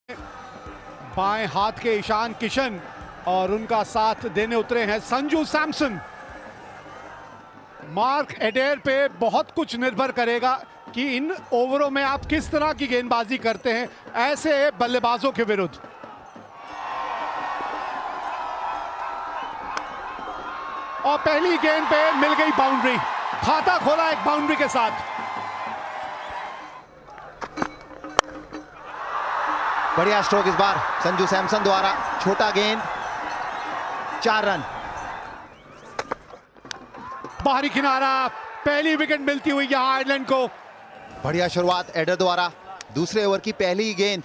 बाएं हाथ के ईशान किशन और उनका साथ देने उतरे हैं संजू सैमसन। मार्क एडेर पे बहुत कुछ निर्भर करेगा कि इन ओवरों में आप किस तरह की गेंदबाजी करते हैं ऐसे बल्लेबाजों के विरुद्ध। और पहली गेंद पे मिल गई बाउंड्री, खाता खोला एक बाउंड्री के साथ। बढ़िया स्ट्रोक इस बार संजू सैमसन द्वारा, छोटा गेंद, 4 रन। बाहरी किनारा, पहली विकेट मिलती हुई यहां आयरलैंड को। बढ़िया शुरुआत एडर द्वारा, दूसरे ओवर की पहली गेंद।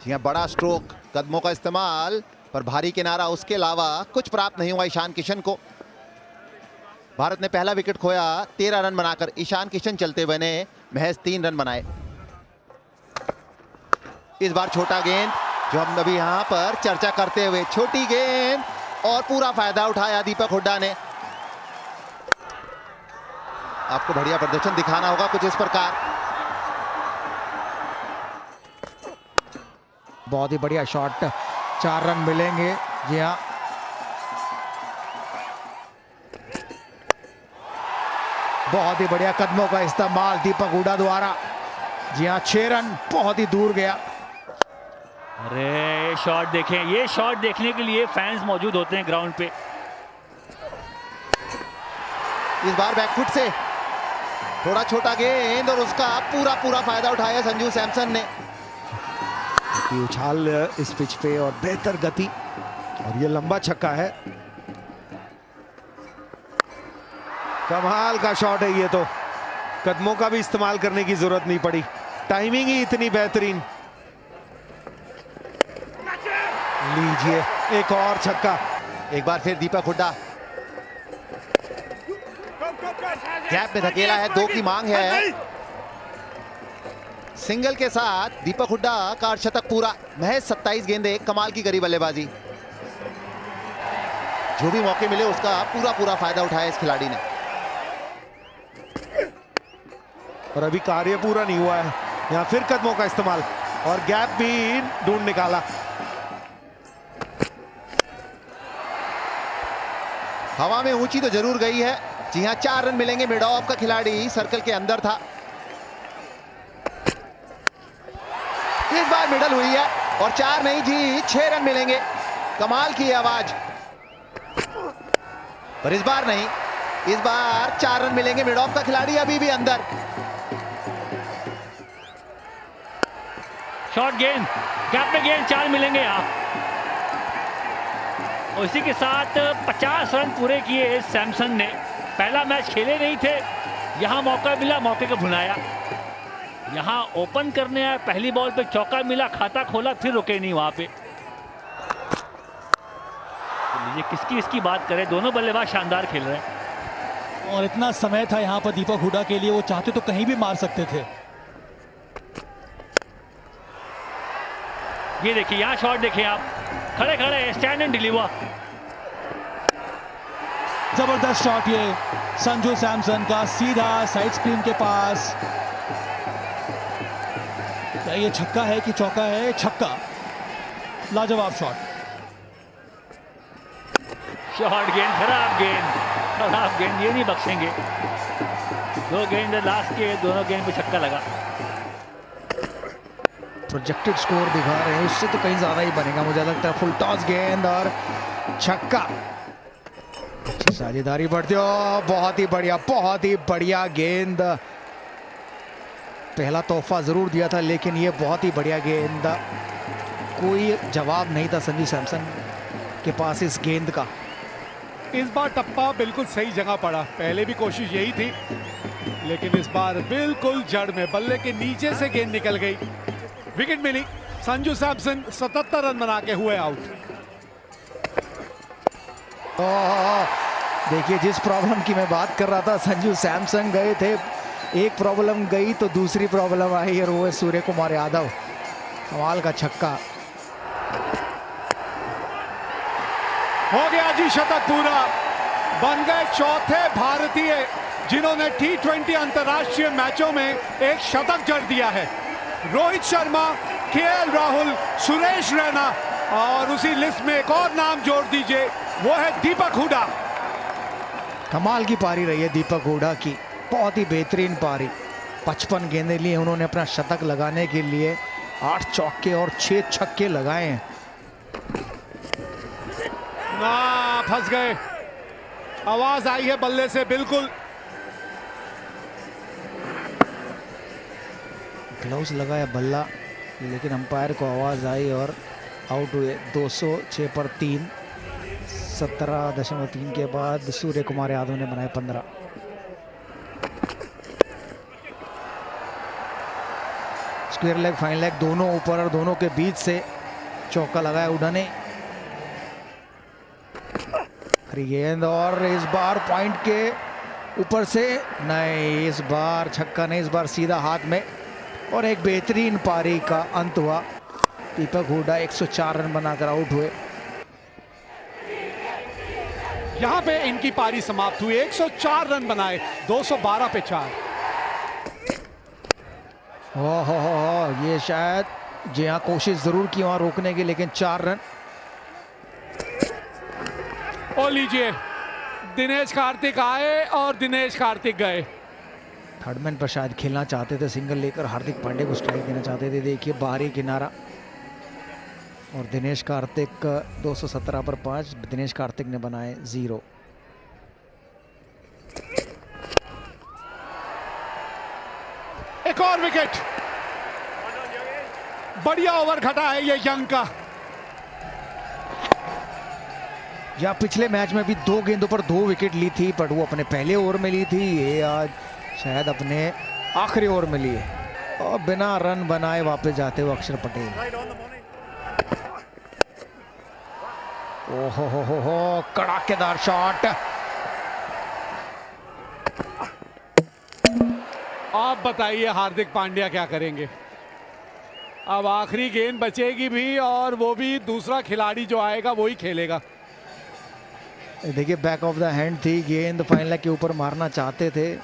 जी हां, बड़ा स्ट्रोक, कदमों का इस्तेमाल, पर भारी किनारा, उसके अलावा कुछ प्राप्त नहीं हुआ ईशान किशन को। भारत ने पहला विकेट खोया 13 रन बनाकर। ईशान किशन चलते हुए ने महज 3 रन बनाए। इस बार छोटा गेंद, जो हम अभी यहां पर चर्चा करते हुए, छोटी गेंद और पूरा फायदा उठाया दीपक हुड्डा ने। आपको बढ़िया प्रदर्शन दिखाना होगा कुछ इस प्रकार। बहुत ही बढ़िया शॉट, 4 रन मिलेंगे। जी हाँ, बहुत ही बढ़िया कदमों का इस्तेमाल दीपक हुड्डा द्वारा। जी हाँ, 6 रन, बहुत ही दूर गया। अरे शॉट देखें, ये शॉट देखने के लिए फैंस मौजूद होते हैं ग्राउंड पे। इस बार बैकफुट से थोड़ा छोटा गेंद और उसका पूरा फायदा उठाया संजू सैमसन ने। उछाल इस पिच पे और बेहतर गति, और ये लंबा छक्का है। कमाल का शॉट है ये तो, कदमों का भी इस्तेमाल करने की जरूरत नहीं पड़ी, टाइमिंग ही इतनी बेहतरीन। लीजिए एक और छक्का। एक बार फिर दीपक हुड्डा गैप में धकेला है, 2 की मांग है। सिंगल के साथ दीपक हुड्डा का अर्धशतक पूरा। महज 27 गेंदे, कमाल की करी बल्लेबाजी। जो भी मौके मिले उसका पूरा फायदा उठाया इस खिलाड़ी ने। और अभी कार्य पूरा नहीं हुआ है, यहां फिर कदमों का इस्तेमाल और गैप भी ढूंढ निकाला। हवा में ऊंची तो जरूर गई है। जी हां, 4 रन मिलेंगे। मिड ऑफ का खिलाड़ी सर्कल के अंदर था। इस बार मिडल हुई है और 4 नहीं जी 6 रन मिलेंगे। कमाल की आवाज, पर इस बार नहीं, इस बार 4 रन मिलेंगे। मिड ऑफ का खिलाड़ी अभी भी अंदर। शॉर्ट गेंद, गैप में गेंद, 4 मिलेंगे आप। और इसी के साथ 50 रन पूरे किए सैमसन ने। पहला मैच खेले नहीं थे, यहां मौका मिला, मौके को भुनाया। यहां ओपन करने आया, पहली बॉल पे चौका मिला, खाता खोला, फिर रुके नहीं वहां पे। तो लीजिए किसकी इसकी बात करें, दोनों बल्लेबाज शानदार खेल रहे हैं। और इतना समय था यहाँ पर दीपक हुड्डा के लिए, वो चाहते तो कहीं भी मार सकते थे। ये देखिए, यहाँ शॉट देखिए आप, खड़े खड़े स्टैंड एंड डिलीवर। जबरदस्त शॉट ये संजू सैमसन का, सीधा साइड स्क्रीन के पास। क्या ये छक्का है कि चौका है? छक्का, लाजवाब शॉट। शॉर्ट गेंद, खराब गेंद, ये नहीं बख्शेंगे। 2 गेंद लास्ट के, दोनों गेंद पे छक्का लगा। प्रोजेक्टेड स्कोर दिखा रहे हैं, उससे तो कहीं ज्यादा ही बनेगा मुझे लगता है। फुल टॉस गेंद और छक्का, अच्छी साझेदारी बढ़ती हो। बहुत ही बढ़िया गेंद। पहला तोहफा जरूर दिया था, लेकिन ये बहुत ही बढ़िया गेंद। कोई जवाब नहीं था संजू सैमसन के पास इस गेंद का। इस बार टप्पा बिल्कुल सही जगह पड़ा, पहले भी कोशिश यही थी, लेकिन इस बार बिल्कुल जड़ में, बल्ले के नीचे से गेंद निकल गई। विकेट मिली। संजू सैमसन 77 रन बना के हुए आउट। देखिए, जिस प्रॉब्लम की मैं बात कर रहा था, संजू सैमसन गए थे, एक प्रॉब्लम गई तो दूसरी प्रॉब्लम आई, और वो है सूर्य कुमार यादव। कमाल का छक्का, हो गया जी शतक पूरा। बन गए चौथे भारतीय जिन्होंने T20 अंतर्राष्ट्रीय मैचों में एक शतक जड़ दिया है। रोहित शर्मा केएल राहुल, सुरेश रैना और उसी लिस्ट में एक और नाम जोड़ दीजिए, वो है दीपक हुडा। कमाल की पारी रही है दीपक हुडा की, बहुत ही बेहतरीन पारी। 55 गेंदें लिए उन्होंने अपना शतक लगाने के लिए, 8 चौके और 6 छक्के लगाए हैं। ना फंस गए, आवाज आई है बल्ले से बिल्कुल। ग्लव्स लगाया बल्ला, लेकिन अंपायर को आवाज आई और आउट हुए। 206 पर 3, 17.3 के बाद सूर्य कुमार यादव ने बनाए 15। स्क्वायर लेग, फाइन लेग दोनों ऊपर और दोनों के बीच से चौका लगाया हुडा ने। गेंद और इस बार पॉइंट के ऊपर से नहीं, इस बार छक्का नहीं, इस बार सीधा हाथ में और एक बेहतरीन पारी का अंत हुआ। दीपक हुडा 104 रन बनाकर आउट हुए। यहां पे इनकी पारी समाप्त हुई, 104 रन बनाए, 212 पे 4। हो ये शायद जी हाँ, कोशिश जरूर की वहां रोकने की, लेकिन 4 रन। और लीजिए, दिनेश कार्तिक आए और दिनेश कार्तिक गए। थर्डमैन पर शायद खेलना चाहते थे, सिंगल लेकर हार्दिक पांड्या को स्ट्राइक देना चाहते थे। देखिए बाहरी किनारा और दिनेश कार्तिक 217 पर 5, दिनेश कार्तिक ने बनाए 0। एक और विकेट, बढ़िया ओवर घटा है ये यंग का। या पिछले मैच में भी 2 गेंदों पर 2 विकेट ली थी, पर वो अपने पहले ओवर में ली थी, ये आज शायद अपने आखिरी ओवर में लिए। और बिना रन बनाए वापस जाते हुए अक्षर पटेल। ओहो हो कड़ाकेदार शॉट। आप बताइए हार्दिक पांड्या क्या करेंगे? अब आखिरी गेंद बचेगी भी और वो भी दूसरा खिलाड़ी जो आएगा वो ही खेलेगा। देखिए बैक ऑफ द हैंड थी गेंद, फाइन लेग के ऊपर मारना चाहते थे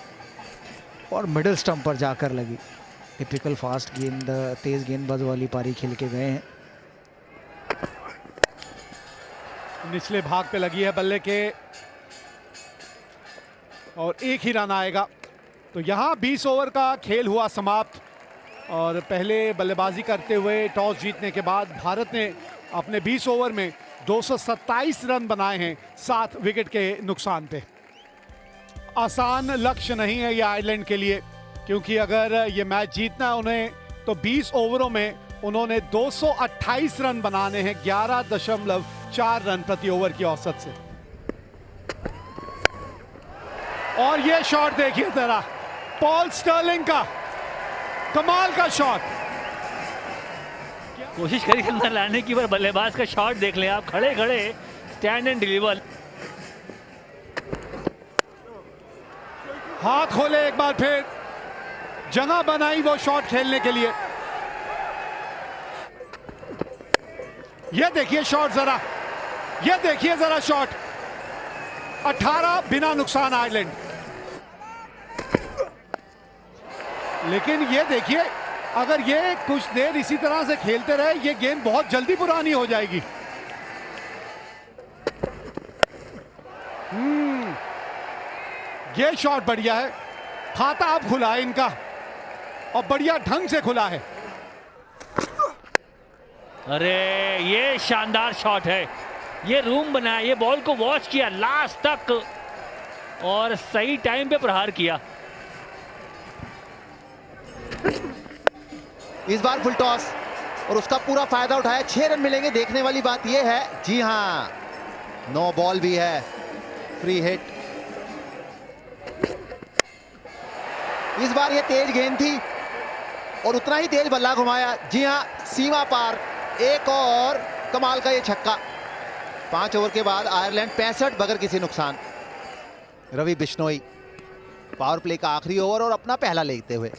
और मिडिल स्टंप पर जाकर लगी। टिपिकल फास्ट गेंद, तेज गेंदबाज वाली पारी खेल के गए हैं। निचले भाग पे लगी है बल्ले के और एक ही रन आएगा। तो यहां 20 ओवर का खेल हुआ समाप्त और पहले बल्लेबाजी करते हुए टॉस जीतने के बाद भारत ने अपने 20 ओवर में 227 रन बनाए हैं 7 विकेट के नुकसान पे। आसान लक्ष्य नहीं है ये आयरलैंड के लिए, क्योंकि अगर ये मैच जीतना है उन्हें तो 20 ओवरों में उन्होंने 228 रन बनाने हैं 11.4 रन प्रति ओवर की औसत से। और ये शॉट देखिए जरा, पॉल स्टर्लिंग का कमाल का शॉट। कोशिश करी अंदर लाने की, पर बल्लेबाज का शॉट देख लें आप, खड़े खड़े स्टैंड एंड डिलीवर। हाथ खोले एक बार फिर, जगह बनाई वो शॉट खेलने के लिए। ये देखिए शॉट जरा, ये देखिए जरा शॉट। 18 बिना नुकसान आयरलैंड। लेकिन ये देखिए, अगर ये कुछ देर इसी तरह से खेलते रहे ये गेंद बहुत जल्दी पुरानी हो जाएगी। ये शॉट बढ़िया है, खाता अब खुला है इनका और बढ़िया ढंग से खुला है। अरे ये शानदार शॉट है, ये रूम बनाया, ये बॉल को वॉच किया लास्ट तक और सही टाइम पे प्रहार किया। इस बार फुल टॉस और उसका पूरा फायदा उठाया, 6 रन मिलेंगे। देखने वाली बात यह है, जी हां, 9 बॉल भी है, फ्री हिट। इस बार ये तेज गेंद थी और उतना ही तेज बल्ला घुमाया, जी हां, सीमा पार। एक और कमाल का ये छक्का। 5 ओवर के बाद आयरलैंड 65 बगैर किसी नुकसान। रवि बिश्नोई पावर प्ले का आखिरी ओवर और अपना पहला लेते हुए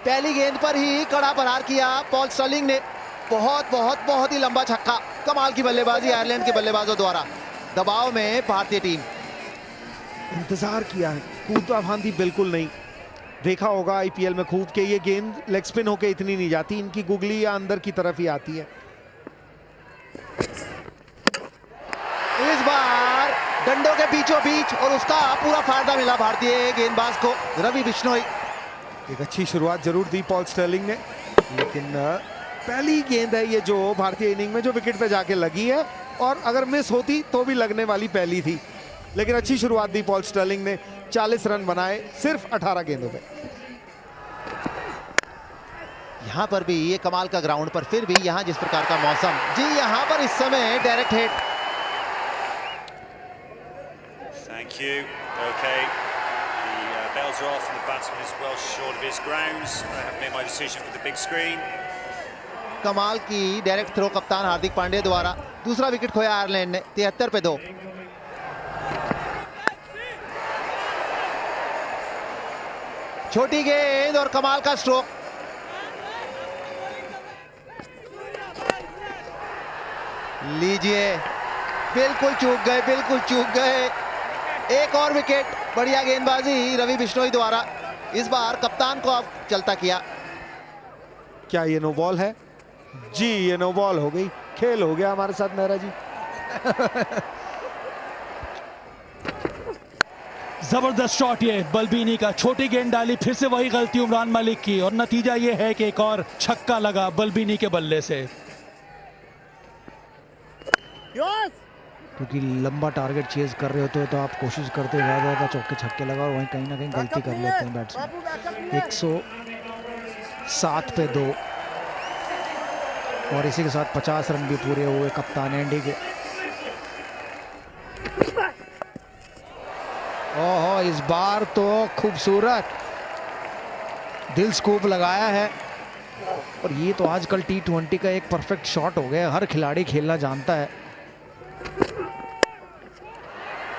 पहली गेंद पर ही कड़ा प्रहार किया पॉल स्टर्लिंग ने। बहुत ही लंबा छक्का। कमाल की बल्लेबाजी आयरलैंड के बल्लेबाजों द्वारा। दबाव में भारतीय टीम। इंतजार किया है, कूदा फांदी बिल्कुल नहीं। देखा होगा आईपीएल में खूब के ये गेंद लेग स्पिन होके इतनी नहीं जाती, इनकी गुगली या अंदर की तरफ ही आती है। इस बार डंडों के बीचों बीच और उसका पूरा फायदा मिला भारतीय गेंदबाज को, रवि बिश्नोई। एक अच्छी शुरुआत जरूर दी पॉल स्टर्लिंग ने, लेकिन पहली गेंद है ये जो भारतीय इनिंग में जो विकेट पे जाके लगी है, और अगर मिस होती तो भी लगने वाली पहली थी। लेकिन अच्छी शुरुआत दी पॉल स्टर्लिंग ने, 40 रन बनाए सिर्फ 18 गेंदों पे। यहां पर भी ये कमाल का ग्राउंड, पर फिर भी यहां जिस प्रकार का मौसम, जी यहां पर इस समय direct hit. Thank you. Okay. The bells are off and the batsman is well short of his grounds. I have made my decision for the big screen. कमाल की डायरेक्ट थ्रो कप्तान हार्दिक पांड्या द्वारा। दूसरा विकेट खोया आयरलैंड ने, 73 पे 2। छोटी गेंद और कमाल का स्ट्रोक। लीजिए, बिल्कुल चूक गए, बिल्कुल चूक गए। एक और विकेट, बढ़िया गेंदबाजी रवि बिश्नोई द्वारा। इस बार कप्तान को अब चलता किया। क्या ये नो बॉल है? जी ये नो बॉल हो गई, खेल हो गया हमारे साथ मेहरा जी। जबरदस्त शॉट ये बल्बीनी का, छोटी गेंद डाली, फिर से वही गलती उमरान मलिक की, और नतीजा ये है कि एक और छक्का लगा बल्बीनी के बल्ले से। क्योंकि लंबा टारगेट चेज कर रहे होते हो तो आप कोशिश करते हो ज़्यादा ज़्यादा चौके छक्के लगा, और वहीं कहीं ना कहीं गलती कर लेते हैं बैट्समैन। 107 पे 2, और इसी के साथ 50 रन भी पूरे हुए कप्तान एंडी के। ओहो, इस बार तो खूबसूरत दिल स्कूप लगाया है, और ये तो आजकल T20 का एक परफेक्ट शॉट हो गया, हर खिलाड़ी खेलना जानता है।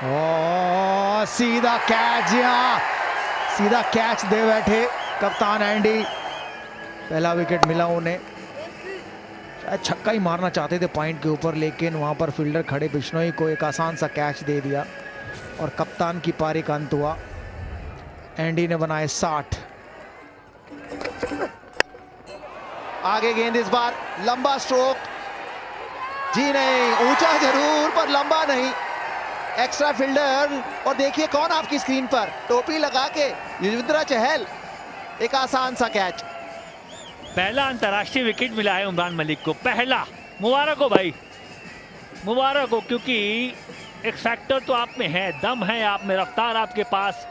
ओ सीधा कैच, यहाँ सीधा कैच दे बैठे कप्तान एंडी। पहला विकेट मिला उन्हें, शायद छक्का ही मारना चाहते थे पॉइंट के ऊपर, लेकिन वहां पर फील्डर खड़े बिश्नोई को एक आसान सा कैच दे दिया, और कप्तान की पारी का अंत हुआ। एंडी ने बनाए 60। आगे गेंद, इस बार लंबा स्ट्रोक। जी नहीं, ऊंचा जरूर पर लंबा नहीं। एक्स्ट्रा फील्डर, और देखिए कौन आपकी स्क्रीन पर, टोपी लगा के युजवेंद्र चहल। एक आसान सा कैच। पहला अंतर्राष्ट्रीय विकेट मिला है उमरान मलिक को, पहला। मुबारक हो भाई, मुबारक हो, क्योंकि एक फैक्टर तो आप में है, दम है आप में, रफ्तार आपके पास।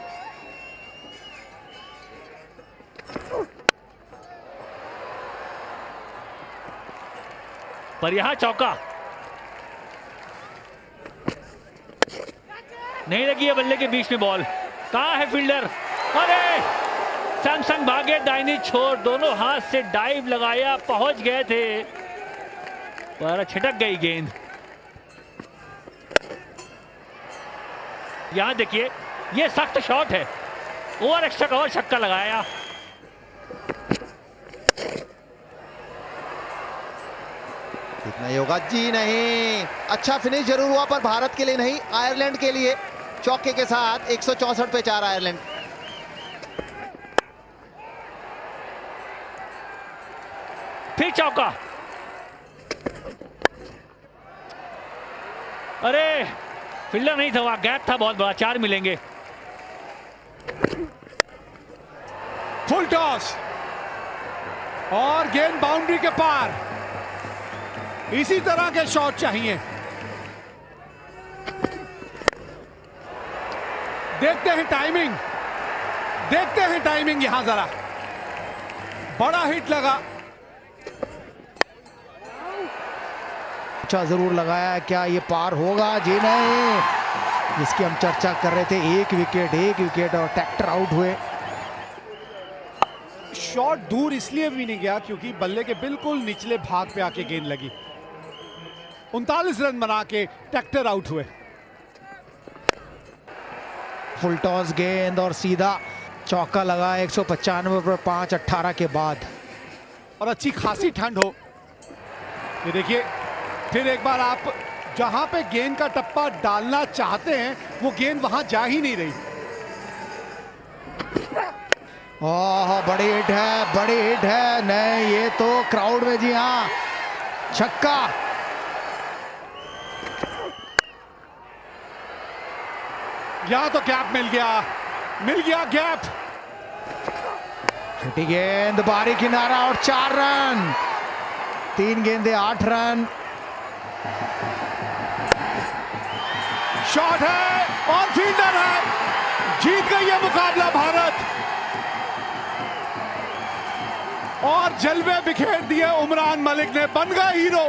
पर यहां चौका नहीं लगी है, बल्ले के बीच में बॉल। कहां है फील्डर? अरे सैमसन भागे, दाहिनी छोर, दोनों हाथ से डाइव लगाया, पहुंच गए थे, पर छिटक गई गेंद। यहां देखिए, ये सख्त शॉट है, ओवर एक्स्ट्रा कवर, छक्का लगाया। कितना ही होगा? जी नहीं। अच्छा फिनिश जरूर हुआ, पर भारत के लिए नहीं, आयरलैंड के लिए। चौके के साथ 164 पे 4 आयरलैंड। फिर चौका। अरे फील्डर नहीं था, वहां गैप था बहुत बड़ा, 4 मिलेंगे। फुल टॉस और गेंद बाउंड्री के पार। इसी तरह के शॉट चाहिए। देखते हैं टाइमिंग, देखते हैं टाइमिंग यहां जरा। बड़ा हिट लगा। अच्छा जरूर लगाया, क्या ये पार होगा? जी नहीं, जिसकी हम चर्चा कर रहे थे, एक विकेट और ट्रैक्टर आउट हुए। शॉट दूर इसलिए भी नहीं गया क्योंकि बल्ले के बिल्कुल निचले भाग पे आके गेंद लगी। 39 रन बना के ट्रैक्टर आउट हुए। फुल टॉस गेंद और सीधा चौका लगा 195 पर 5, 18 के बाद। और अच्छी खासी ठंड हो। ये देखिए, फिर एक बार आप जहां पे गेंद का टप्पा डालना चाहते हैं, वो गेंद वहां जा ही नहीं रही। ओह बड़ी हिट है, बड़ी हिट है। नहीं, ये तो क्राउड में, जी हाँ, छक्का। यहाँ तो गैप मिल गया गैप। छोटी गेंद, बारी किनारा और 4 रन। 3 गेंदे 8 रन। शॉट है और फील्डर है। जीत गई है मुकाबला भारत और जलवे बिखेर दिए उमरान मलिक ने। बन गए हीरो,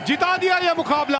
जिता दिया यह मुकाबला।